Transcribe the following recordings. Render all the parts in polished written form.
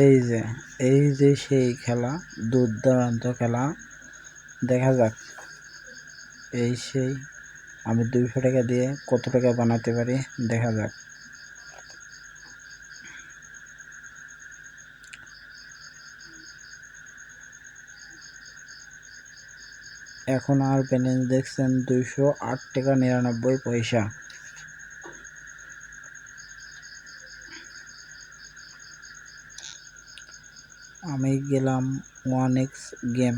এই যে সেই খেলা, দুর্দান্ত খেলা। দেখা যাক এই সেই আমি 200 টাকা দিয়ে কত টাকা বানাতে পারি, দেখা যাক। এখন আর ব্যালেন্স দেখছেন 208 টাকা 99 পয়সা। আমি গেলাম 1x গেম,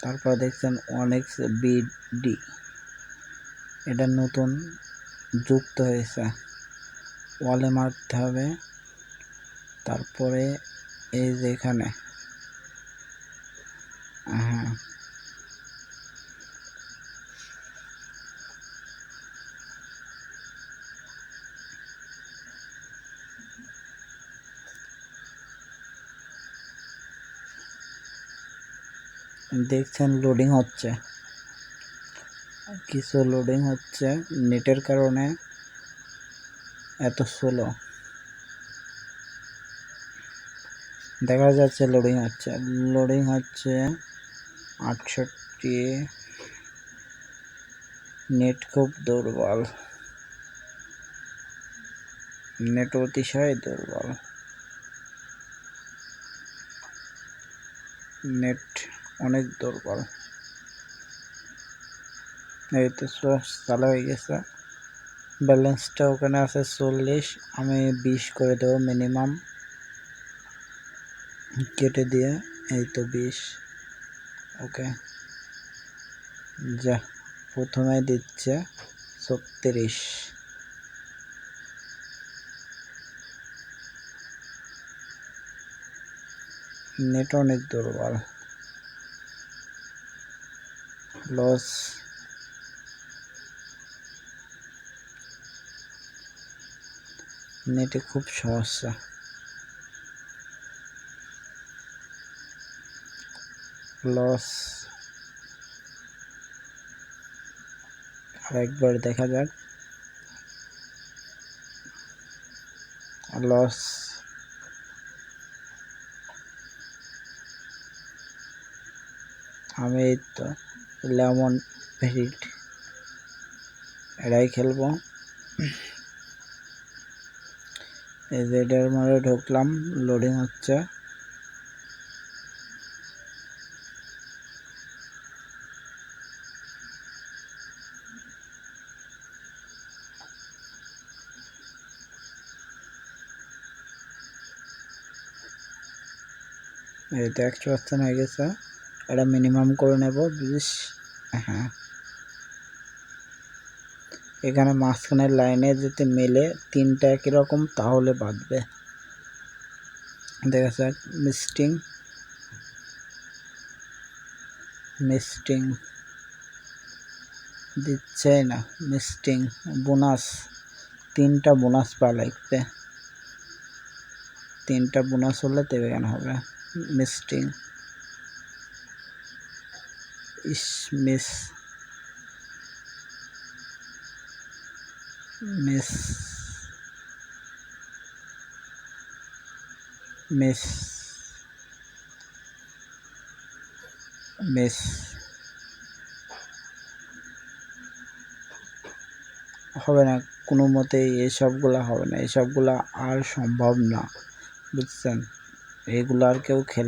তারপর দেখছেন 1x বিডি, এটা নতুন যুক্ত হয়েছে। ওয়ালে মারতে হবে, তারপরে এই যে এখানে হ্যাঁ দেখছেন লোডিং হচ্ছে, কিছু লোডিং হচ্ছে, নেটের কারণে এত স্লো দেখা যাচ্ছে। লোডিং হচ্ছে 68। নেট খুব দুর্বল, নেট অতিশয় দুর্বল, নেট অনেক দুর্বল। এই তো চালু হয়ে গেছে, ব্যালেন্সটা ওখানে আছে 40, আমি 20 করে দেবো মিনিমাম, কেটে দিয়ে এই তো 20। ওকে, যা প্রথমে দিচ্ছে 36। নেট অনেক দুর্বল, লস। নেটে খুব সমস্যা, লস। আরেকবার দেখা যাক, লস। আমি এই তো লেমন ভেরিট এরাই খেলবো। এই যে এটার মধ্যে ঢুকলাম, লোডিং হচ্ছে। এই তো 100% হয়ে গেছে, এটা মিনিমাম করে নেব 20। হ্যাঁ, এখানে মাঝখানের লাইনে যদি মেলে তিনটা একই রকম তাহলে বাঁধবে। দেখা যাক, মিস্টিং দিচ্ছে না, মিস্টিং বোনাস, 3টা বোনাস পা লাগবে, 3টা বোনাস হলে তবে কেন হবে। মিস্টিং মিস মিস মিস মিস হবে না কোনো মতেই, এসবগুলা হবে না, এসবগুলা আর সম্ভব না, বুঝছেন। এগুলো আর কেউ খেলে